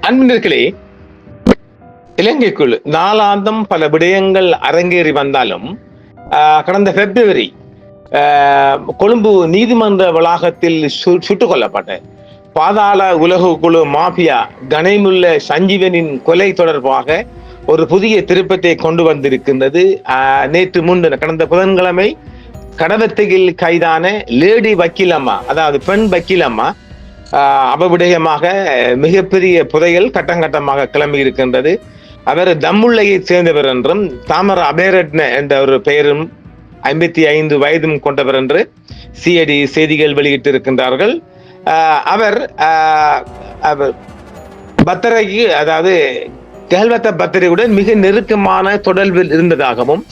அன்பினர்களே, இலங்கைக்குள் நாளாந்தம் பல விடயங்கள் அரங்கேறி வந்தாலும் கடந்த பிப்ரவரி கொழும்பு நீதிமன்ற வளாகத்தில் சுட்டுக் கொல்லப்பட்ட பாதாள உலக குழு மாபியா கனைமுல்ல சஞ்சீவனின் கொலை தொடர்பாக ஒரு புதிய திருப்பத்தை கொண்டு வந்திருக்கின்றது. நேற்று முன்தின கடந்த புதன்கிழமை கடவத்தையில் கைதான லேடி வக்கீலம்மா, அதாவது பெண் வக்கீலம்மா அவவிடயமாக மிகப்பெரிய புதையல் கட்டங்கட்டமாக கிளம்பி இருக்கின்றது. அவர் தம்முள்ளையை சேர்ந்தவர் என்றும் தாமர அபேரட்ன என்ற ஒரு பெயரும் 55 வயதும் கொண்டவர் என்று சிஐடி செய்திகள் வெளியிட்டிருக்கின்றார்கள். அவர் பத்தரைக்கு, அதாவது கேல்வத்த பத்திரையுடன் மிக நெருக்கமான தொடர்பில் இருந்ததாகவும்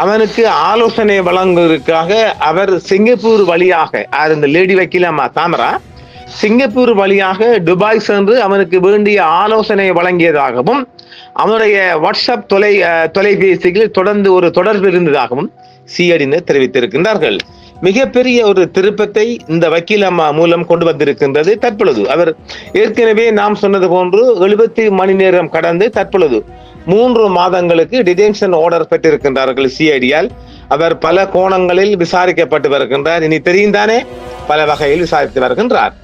அவனுக்கு ஆலோசனை வழங்குவதற்காக அவர் சிங்கப்பூர் வழியாக, இந்த லேடி வக்கீலம்மா தாமரா சிங்கப்பூர் வழியாக துபாய் சென்று அவனுக்கு வேண்டிய ஆலோசனை வழங்கியதாகவும் அவனுடைய வாட்ஸ்அப் தொலைபேசிகளில் தொடர்ந்து ஒரு தொடர்பு இருந்ததாகவும் சிஐடியினர் தெரிவித்திருக்கின்றார்கள். மிகப்பெரிய ஒரு திருப்பத்தை இந்த வக்கீலம்மா மூலம் கொண்டு வந்திருக்கின்றது. தற்பொழுது அவர் ஏற்கனவே நாம் சொன்னது போன்று 70 மணி நேரம் கடந்து தற்பொழுது 3 மாதங்களுக்கு டிடென்ஷன் ஆர்டர் பெற்றிருக்கின்றார்கள் சிஐடியால். அவர் பல கோணங்களில் விசாரிக்கப்பட்டு வருகின்றார். இனி தெரியும் தானே, பல வகையில் விசாரித்து வருகின்றார்.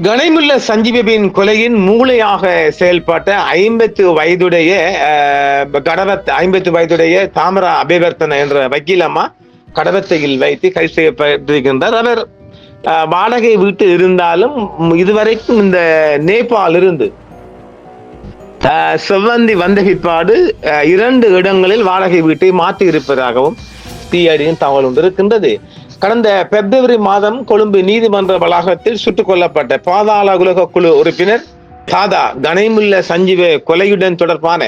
கனைமுல்ல சஞ்சீவின் கொலையின் மூளையாக செயல்பட்ட 50 வயதுடைய தாமரா அபிவர்த்தன என்ற வக்கீலம்மா கடவத்தையில் வைத்து கைது செய்யப்பட்டிருக்கின்றார். அவர் வாடகை வீட்டு இருந்தாலும் இதுவரைக்கும் இந்த நேபாள் இருந்து செவ்வந்தி வந்த பிற்பாடு 2 இடங்களில் வாடகை வீட்டை மாற்றி இருப்பதாகவும் சிஐடியின் தகவல் ஒன்று இருக்கின்றது. கடந்த பிப்ரவரி மாதம் கொழும்பு நீதிமன்ற வளாகத்தில் சுட்டுக் கொல்லப்பட்ட பாதாள உலக குழு உறுப்பினர் தாதா கனைமுல்ல சஞ்சீவ கொலையுடன் தொடர்பான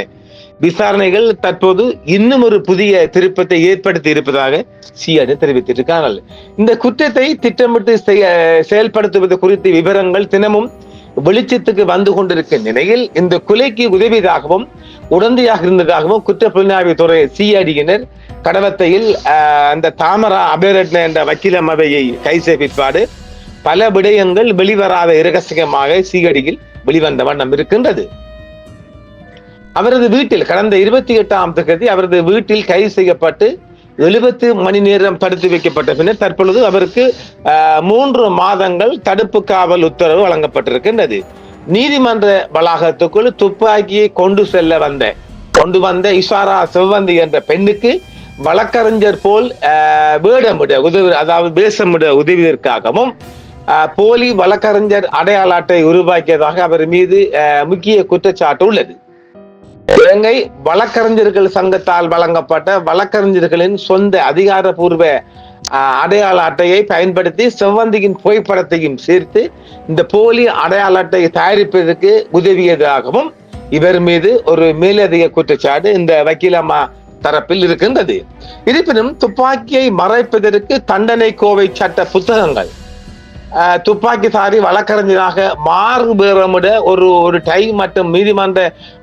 விசாரணைகள் தற்போது இன்னும் ஒரு புதிய திருப்பத்தை ஏற்படுத்தி இருப்பதாக சிஐடி தெரிவித்திருக்கிறார்கள். இந்த குற்றத்தை திட்டமிட்டு செயல்படுத்துவது குறித்த விவரங்கள் தினமும் வெளிச்சத்துக்கு வந்து கொண்டிருக்கும் நிலையில் இந்த கொலைக்கு உதவியதாகவும் உடந்தையாக இருந்ததாகவும் குற்றப்புலனாய்வு துறை சிஐடியினர் கடவத்தையில் அந்த தாமரா அபேரட்ன என்ற வக்கீலம்மாவையை கைது செய்த பிற்பாடு பல விடயங்கள் வெளிவராத இரகசியமாக சிஐடியில் வெளிவந்த வண்ணம் இருக்கின்றது. அவரது வீட்டில் கடந்த 28ஆம் தேதி அவரது வீட்டில் கைது செய்யப்பட்டு 70 மணி நேரம் தடுத்து வைக்கப்பட்ட பின்னர் தற்பொழுது அவருக்கு 3 மாதங்கள் தடுப்பு காவல் உத்தரவு வழங்கப்பட்டிருக்கின்றது. நீதிமன்ற வளாகத்துக்குள் துப்பாக்கியை கொண்டு வந்த இஷாரா செவ்வந்தி என்ற பெண்ணுக்கு வழக்கறிஞர் போல் வேஷமிட உதவியதற்காகவும் போலி வழக்கறிஞர் அடையாள அட்டை உருவாக்கியதாக அவர் மீது முக்கிய குற்றச்சாட்டு உள்ளது. இலங்கை வழக்கறிஞர்கள் சங்கத்தால் வழங்கப்பட்ட வழக்கறிஞர்களின் சொந்த அதிகாரப்பூர்வ அடையாள அட்டையை பயன்படுத்தி செவ்வந்தியின் புகைப்படத்தையும் சேர்த்து இந்த போலி அடையாள அட்டையை தயாரிப்பதற்கு உதவியதாகவும் இவர் மீது ஒரு மேலதிக குற்றச்சாட்டு இந்த வக்கீலம்மா தரப்பில் இருக்கின்றது. இருப்பினும் துப்பாக்கியை மறைப்பதற்கு தண்டனை கோவை சட்ட புத்தகங்கள், துப்பாக்கிதாரி வழக்கறிஞராக மாறுபேறமிட ஒரு டை மற்றும் நீதிமன்ற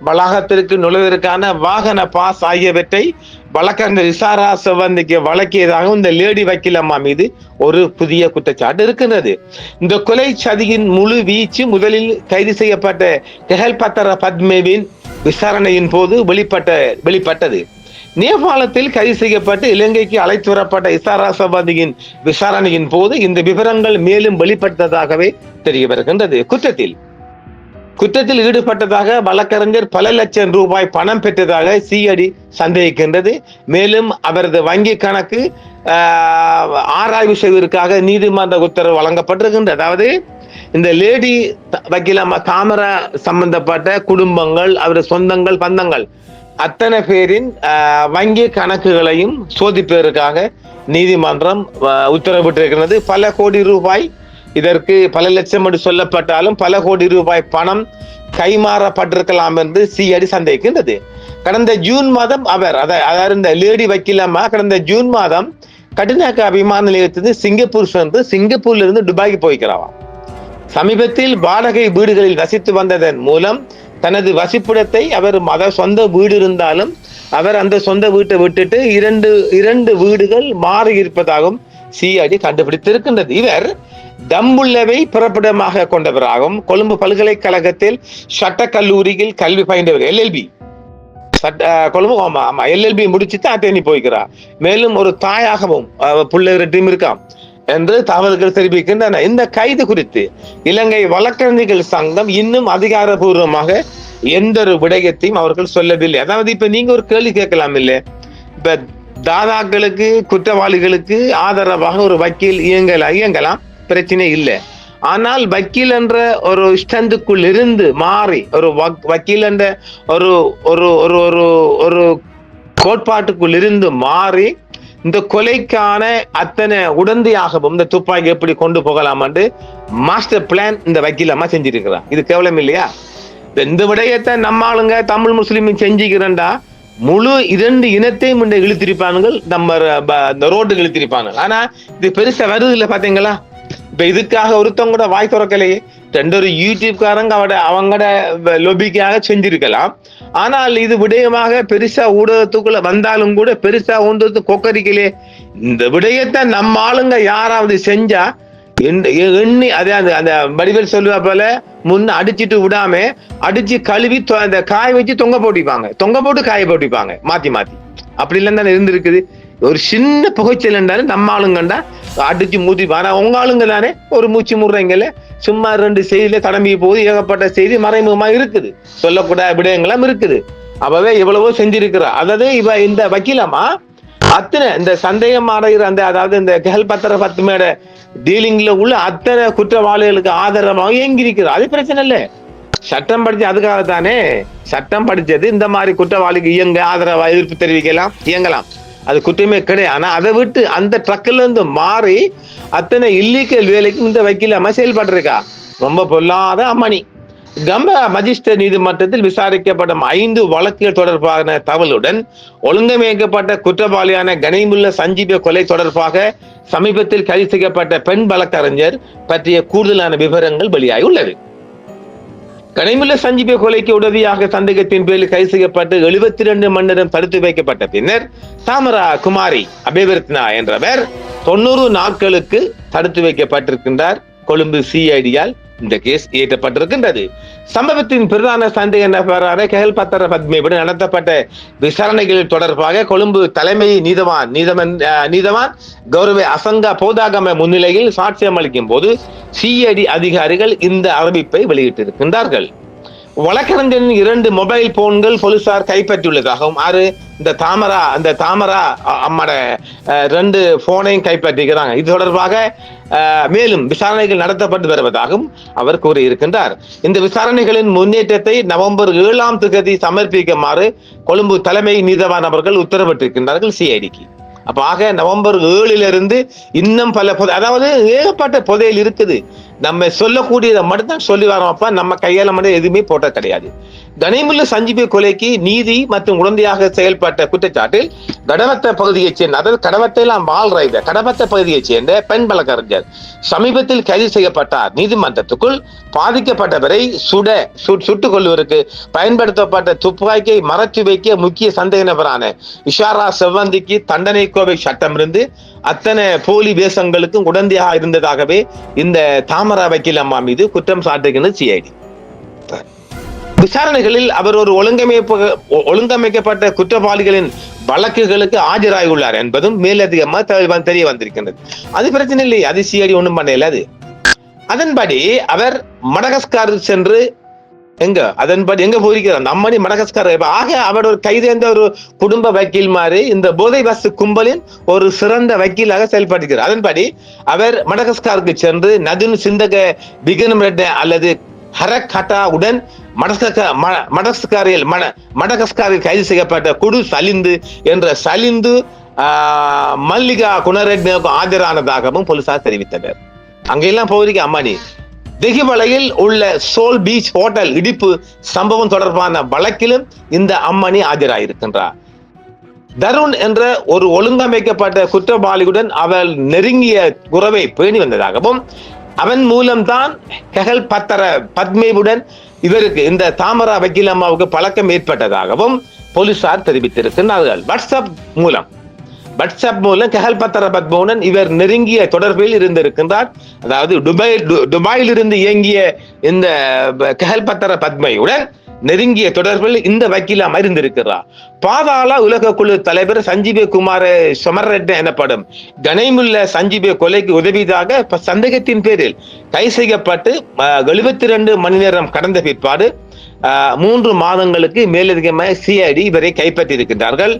வளாகத்திற்கு நுழைவதற்கான வாகன பாஸ் ஆகியவற்றை வழக்கறிஞர் இஷாரா செவ்வந்திக்கு வழங்கியதாகவும் இந்த லேடி வக்கீலம்மா மீது ஒரு புதிய குற்றச்சாட்டு இருக்கின்றது. இந்த கொலை சதியின் முழு வீச்சு முதலில் கைது செய்யப்பட்ட கெஹல்பத்தர பத்மேவின் விசாரணையின் போது வெளிப்பட்டது. நேபாளத்தில் கைது செய்யப்பட்டு இலங்கைக்கு அழைத்து வரப்பட்ட இஷாரா செவ்வந்தியின் விசாரணையின் போது இந்த விவரங்கள் மேலும் வெளிப்பட்டதாகவே தெரிய வருகின்றது. குற்றத்தில் ஈடுபட்டதாக வழக்கறிஞர் பல லட்சம் ரூபாய் பணம் பெற்றதாக சிஐடி சந்தேகிக்கின்றது. மேலும் அவரது வங்கி கணக்கு ஆராய்வு செய்வதற்காக நீதிமன்ற உத்தரவு வழங்கப்பட்டிருக்கின்றது. அதாவது இந்த லேடி வக்கீலம்மா தாமரா சம்பந்தப்பட்ட குடும்பங்கள், அவரது சொந்தங்கள், பந்தங்கள் அத்தனை பேரின் வங்கி கணக்குகளையும் சோதிப்பதற்காக நீதிமன்றம் உத்தரவிட்டிருக்கிறது. பல கோடி ரூபாய், இதற்கு பல லட்சம் என்று சொல்லப்பட்டாலும் பல கோடி ரூபாய் பணம் கைமாறப்பட்டிருக்கலாம் என்று சிஐடி சந்தேகிக்கின்றது. கடந்த ஜூன் மாதம் அதாவது இந்த லேடி வக்கீலம்மா கடந்த ஜூன் மாதம் கட்டுநாயக்கா விமான நிலையத்திலிருந்து சிங்கப்பூர் சென்று சிங்கப்பூர்ல இருந்து துபாய்க்கு போய்க்கிறாவாம். சமீபத்தில் வாடகை வீடுகளில் வசித்து வந்ததன் மூலம் தனது வசிப்பிடத்தை அவர் சொந்த வீடு இருந்தாலும் அவர் அந்த சொந்த வீட்டை விட்டுட்டு இரண்டு வீடுகள் மாறி இருப்பதாகவும் சிஐடி கண்டுபிடித்திருக்கின்றது. இவர் தம்புள்ளவை பிறப்பிடமாக கொண்டவராகவும் கொழும்பு பல்கலைக்கழகத்தில் சட்ட கல்லூரியில் கல்வி பயின்றவர். எல்எல்பி கொழும்பு எல்எல்பி முடிச்சுட்டு அத்தேனி போய்க்கிறார். மேலும் ஒரு தாயாகவும் பிள்ளை டீம் இருக்காம் என்று தகவல்கள் தெரிவிக்கின்றன. இந்த கைது குறித்து இலங்கை வழக்கறிஞர்கள் சங்கம் இன்னும் அதிகாரபூர்வமாக எந்த ஒரு விடயத்தையும் அவர்கள் சொல்லவில்லை. அதாவது இப்ப நீங்க ஒரு கேள்வி கேட்கலாம் இல்லை, இப்ப தாதாக்களுக்கு குற்றவாளிகளுக்கு ஆதரவாக ஒரு வக்கீல் இயங்கலாம், பிரச்சனை இல்லை. ஆனால் வக்கீல் என்ற ஒரு ஸ்டந்துக்குள் இருந்து மாறி ஒரு வக்கீல் என்ற ஒரு ஒரு ஒரு ஒரு ஒரு கோட்பாட்டுக்குள் இருந்து மாறி இந்த கொலைக்கான அத்தனை உடந்தையாகவும் இந்த துப்பாக்கி எப்படி கொண்டு போகலாம் என்று மாஸ்டர் பிளான் இந்த வக்கீலமா செஞ்சிருக்கிறார். இது கேவலம் இல்லையா? இந்த விடயத்தை நம்ம ஆளுங்க தமிழ் முஸ்லீமும் செஞ்சுக்கிறேன்டா முழு 2 இனத்தையும் இழுத்திருப்பானுங்க, நம்ம ரோட்டுக்கு இழுத்திருப்பாங்க. ஆனா இது பெருசா வருது இல்லை பாத்தீங்களா? இப்ப இதுக்காக ஒருத்தவங்க கூட வாய் திறக்கலையே. 2 யூடியூப்காரங்க அவங்களோட லொபிக்காக செஞ்சிருக்கலாம். ஆனால் இது விடயமாக பெருசா ஊடகத்துக்குள்ள வந்தாலும் கூட பெருசா ஒன்று கொக்கரிக்கலே. இந்த விடயத்தை நம்ம ஆளுங்க யாராவது செஞ்சா எண்ணி அதே அந்த வடிவேல் சொல்லுவா போல முன்ன அடிச்சுட்டு விடாம அடிச்சு கழுவி அந்த காய வச்சு தொங்க போட்டு காய போட்டிப்பாங்க மாத்தி மாத்தி. அப்படி இல்லைன்னு தானே இருந்திருக்குது. ஒரு சின்ன புகைச்சல் என்றாலும் நம்ம ஆளுங்கண்டா அடிச்சு மூத்திப்பாங்க. உங்க ஆளுங்க தானே ஒரு மூச்சு முடுறீங்கல்ல, சும்மா 2 செய்தியில தடம்பி போகுது, ஏகப்பட்ட செய்தி மறைமுகமா இருக்குது, சொல்லக்கூடாத விடயங்களும் இருக்குது. அவவே எவ்வளவோ செஞ்சிருக்கிறா. அதாவது இவ இந்த வக்கீலமா அத்தனை இந்த சந்தேகம் அடைகிற அந்த அதாவது இந்த கெஹல் பத்திர பத்துமேட டீலிங்ல உள்ள அத்தனை குற்றவாளிகளுக்கு ஆதரவாக இயங்கியிருக்கிறார். அது பிரச்சனை இல்லை. சட்டம் படிச்சு அதுக்காகத்தானே சட்டம் படிச்சது. இந்த மாதிரி குற்றவாளிக்கு இயங்க ஆதரவா எதிர்ப்பு தெரிவிக்கலாம், இயங்கலாம், அது குற்றமே கிடையாது. ஆனா அதை விட்டு அந்த ட்ரக்ல இருந்து மாறி அத்தனை இல்லீகல் வேலைக்கு இந்த வக்கீலமா செயல்பட்டிருக்கா. ரொம்ப பொல்லாத அம்மணி. கம்ப மஜிஸ்ட்ரேட் நீதிமன்றத்தில் விசாரிக்கப்படும் 5 வழக்குகள் தொடர்பான தகவலுடன் ஒழுங்கமைக்கப்பட்ட குற்றவாளியான கனிமுல்ல சஞ்சீவ கொலை தொடர்பாக சமீபத்தில் கைது செய்யப்பட்ட பெண் வழக்கறிஞர் பற்றிய கூடுதலான விவரங்கள் வெளியாகி உள்ளது. கனிமுல்ல சஞ்சீவ கொலைக்கு உதவியாக சந்தேகத்தின் பேரில் கைது செய்யப்பட்டு 72 மணி நேரம் தடுத்து வைக்கப்பட்ட பின்னர் தாமரா குமாரி அபிவர்த்தனா என்றவர் 90 நாட்களுக்கு தடுத்து வைக்கப்பட்டிருக்கின்றார். கொழும்பு சிஐடியால் இந்த கேஸ் ஏற்றப்பட்டிருக்கின்றது. சம்பவத்தின் பிரதான சந்தேக நபரான கெஹல் பத்திர பத்மேவுடன் நடத்தப்பட்ட விசாரணைகள் தொடர்பாக கொழும்பு தலைமை நீதவான் கௌரவ அசங்கா போதாகம முன்னிலையில் சாட்சியம் அளிக்கும் போது சிஐடி அதிகாரிகள் இந்த அறிவிப்பை வெளியிட்டிருக்கின்றார்கள். வழக்கறிஞரின் 2 மொபைல் போன்கள் போலீசார் கைப்பற்றியுள்ளதாகவும் இந்த தாமரா அம்மட 2 போனையும் கைப்பற்றிக்கிறாங்க. இது தொடர்பாக மேலும் விசாரணைகள் நடத்தப்பட்டு வருவதாகவும் அவர் கூறியிருக்கின்றார். இந்த விசாரணைகளின் முன்னேற்றத்தை நவம்பர் 7ஆம் தேதி சமர்ப்பிக்குமாறு கொழும்பு தலைமை நீதவான் அவர்கள் உத்தரவிட்டிருக்கின்றார்கள் சிஐடிக்கு. அப்ப ஆக நவம்பர் 7 இன்னும் பல அதாவது ஏகப்பட்ட புதையல் இருக்குது. நம்ம சொல்லக்கூடியதை மட்டும்தான் சொல்லி வரோம்ப்பா. நம்ம கையால மட்டும் எதுவுமே போட்ட கிடையாது. கனிமுல்ல சஞ்சீவ கொலைக்கு நீதி மற்றும் உடந்தையாக செயல்பட்ட குற்றச்சாட்டில் கடவத்த பகுதியைச் சேர்ந்த அதாவது கடவத்தையெல்லாம் வாழ்ற கடவத்த பகுதியைச் சேர்ந்த பெண் வழக்கறிஞர் சமீபத்தில் கைது செய்யப்பட்டார். நீதிமன்றத்துக்குள் பாதிக்கப்பட்டவரை சுட்டுக் கொள்வதற்கு பயன்படுத்தப்பட்ட துப்பாக்கியை மறைச்சு வைக்க முக்கிய சந்தேக நபரான இஷாரா செவ்வந்திக்கு தண்டனை கோவை சட்டம் இருந்து அத்தனை போலி வேஷங்களுக்கும் உடந்தையாக இருந்ததாகவே இந்த தாமரா வக்கீல் அம்மா மீது குற்றம் சாட்டுகிறது சிஐடி. விசாரணைகளில் அவர் ஒரு ஒழுங்கமைக்கப்பட்ட குற்றவாளிகளின் வழக்குகளுக்கு ஆஜராகியுள்ளார் என்பதும் மேலதிகமாக தெரிய வந்திருக்கின்றது. அது பிரச்சனை இல்லை, அது சிஐடி ஒண்ணும் பண்ணல. அது அதன்படி அவர் மடகஸ்கார் சென்று அதன்படி எங்க போயிருக்கிறார் நம்மடி மடகஸ்கார். ஆக அவர் ஒரு கைதேர்ந்த ஒரு குடும்ப வக்கீல் மாதிரி இந்த போதை வசு கும்பலின் ஒரு சிறந்த வக்கீலாக செயல்படுகிறார். அதன்படி அவர் மடகஸ்காருக்கு சென்று நதுன் சிந்தக பிகனம் அல்லது ஹரகட்டாவுடன் மடகஸ்காரில் கைது செய்யப்பட்ட குடு சலிந்து என்ற சலிந்து மல்லிகா குணரெட்னுக்கு ஆஜரானதாகவும் போலீசார் தெரிவித்தனர். அங்கெல்லாம் போயிருக்க அம்மானி தெஹிவளையில் உள்ள சோல் பீச் ஹோட்டல் இடிப்பு சம்பவம் தொடர்பான வழக்கிலும் இந்த அம்மணி ஆஜராயிருக்கின்றார். தருண் என்ற ஒரு ஒழுங்கமைக்கப்பட்ட குற்றவாளியுடன் அவள் நெருங்கிய உறவை பேணி வந்ததாகவும் அவன் மூலம்தான் கெஹல் பத்திர பத்மேவுடன் இவருக்கு இந்த தாமரா வக்கீல் அம்மாவுக்கு பழக்கம் ஏற்பட்டதாகவும் போலீசார் தெரிவித்திருக்கிறார்கள். வாட்ஸ்அப் மூலம் வாட்ஸ்அப் மூலம் கஹல்பத்தர பத்மோனன் இவர் நெருங்கிய தொடர்பில் இருந்திருக்கின்றார். அதாவது துபாயில் இருந்து இயங்கிய இந்த கஹல்பத்தர பத்மையுடன் நெருங்கிய தொடர்பில் இந்த வக்கீலாம் இருந்திருக்கிறார். பாதாள உலக குழு தலைவர் சஞ்சீவ குமார சொமரெட்ன எனப்படும் கனைமுல்ல சஞ்சீவ கொலைக்கு உதவியதாக சந்தேகத்தின் பேரில் கை செய்யப்பட்டு 72 மணி நேரம் கடந்த பிற்பாடு 3 மாதங்களுக்கு மேலதிகமாக சிஐடி இவரை கைப்பற்றியிருக்கின்றார்கள்.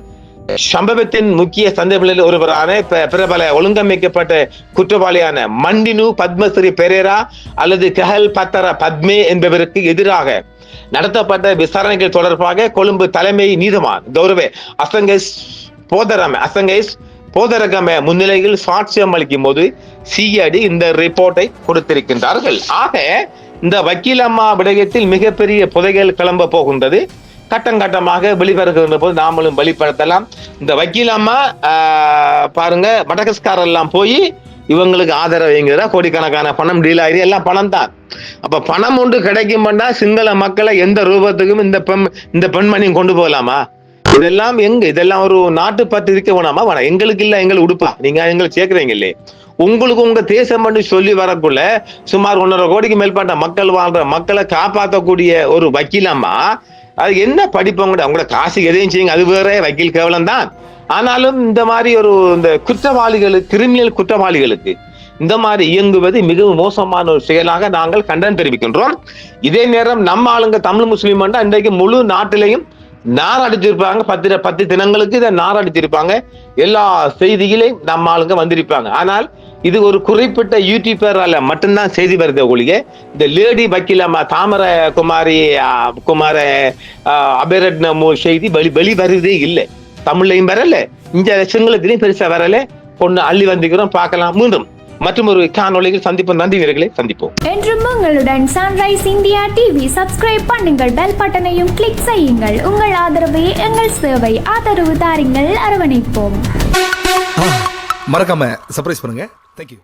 சம்பவத்தின் முக்கிய சந்தேகங்களில் ஒருவரான பிரபல ஒழுங்கமைக்கப்பட்ட குற்றவாளியான மண்டினு பத்மஸ்ரீ பெரேரா அல்லது கஹல் பத்தர பத்மே என்பவருக்கு எதிராக நடத்தப்பட்ட விசாரணைகள் தொடர்பாக கொழும்பு தலைமை நீதிமான் கௌரவ அசங்கேஷ் போதரகம முன்னிலையில் சாட்சியம் அளிக்கும் போது சிஐடி இந்த ரிப்போர்ட்டை கொடுத்திருக்கின்றார்கள். ஆக இந்த வக்கீலம்மா விடயத்தில் மிகப்பெரிய புதைகள் கிளம்ப போகின்றது. கட்டம் கட்டமாக வெளிவருகின்ற போது நாமளும் வெளிப்படுத்தலாம். இந்த வக்கீலம்மா பாருங்க, மடகஸ்கார் எல்லாம் போய் இவங்களுக்கு ஆதரவுங்கிற கோடிக்கணக்கான பணம் டீல் ஆயிரு, எல்லாம் பணம் தான். அப்ப பணம் ஒன்று கிடைக்கும்னா சிங்கள மக்களை எந்த ரூபத்துக்கும் இந்த பெண்மணியும் கொண்டு போகலாமா? இதெல்லாம் இதெல்லாம் ஒரு நாட்டு பற்று இருக்க வேணாமா? வேணாம். எங்களுக்கு இல்ல, எங்களுக்கு உடுப்பா, நீங்க எங்களை சேர்க்கிறீங்க இல்லையே. உங்களுக்கு உங்க தேசம் பண்ணி சொல்லி வரக்குள்ள சுமார் 1.5 கோடிக்கு மேற்பட்ட மக்கள் வாழ்ற மக்களை காப்பாற்றக்கூடிய ஒரு வக்கீலம்மா, அது என்ன படிப்பவங்க? அவங்களோட காசு எதையும் செய்யுங்க, அது வேற, வக்கீல் கேவலம் தான். ஆனாலும் இந்த மாதிரி இந்த குற்றவாளிகளுக்கு, கிரிமினல் குற்றவாளிகளுக்கு இந்த மாதிரி இயங்குவது மிகவும் மோசமான ஒரு செயலாக நாங்கள் கண்டனம் தெரிவிக்கின்றோம். இதே நேரம் நம்ம ஆளுங்க தமிழ் முஸ்லீம் இன்றைக்கு முழு நாட்டிலையும் நாரடிச்சிருப்பாங்க. 10 தினங்களுக்கு இதை நாரடிச்சிருப்பாங்க. எல்லா செய்திகளையும் நம்ம ஆளுங்க வந்திருப்பாங்க. ஆனால் இது ஒரு குறிப்பிட்ட யூடியூபரால மட்டும்தான் செய்தி வருது ஒழிய இந்த லேடி வக்கீலம்மா தாமர குமார அபேரட்ன செய்தி வெளி வருவதே இல்லை. தமிழ்லையும் வரல, இந்த சிங்களத்திலையும் பெருசா வரல. பொண்ணு அள்ளி வந்திருக்கிறோம், பார்க்கலாம். மீண்டும் மற்றும் ஒரு காணொளியில் சந்திப்போம். நன்றி வீரர்களை, சந்திப்போம். என்றும் உங்களுடன் சன்ரைஸ் இந்தியா டிவி. சப்ஸ்கிரைப் பண்ணுங்கள், பெல் பட்டனையும் கிளிக் செய்யுங்கள். உங்கள் ஆதரவே எங்கள் சேவை. ஆதரவு தாருங்கள், அரவணைப்போம். மறக்காம சர்ப்ரைஸ் பண்ணுங்க. தேங்க்யூ.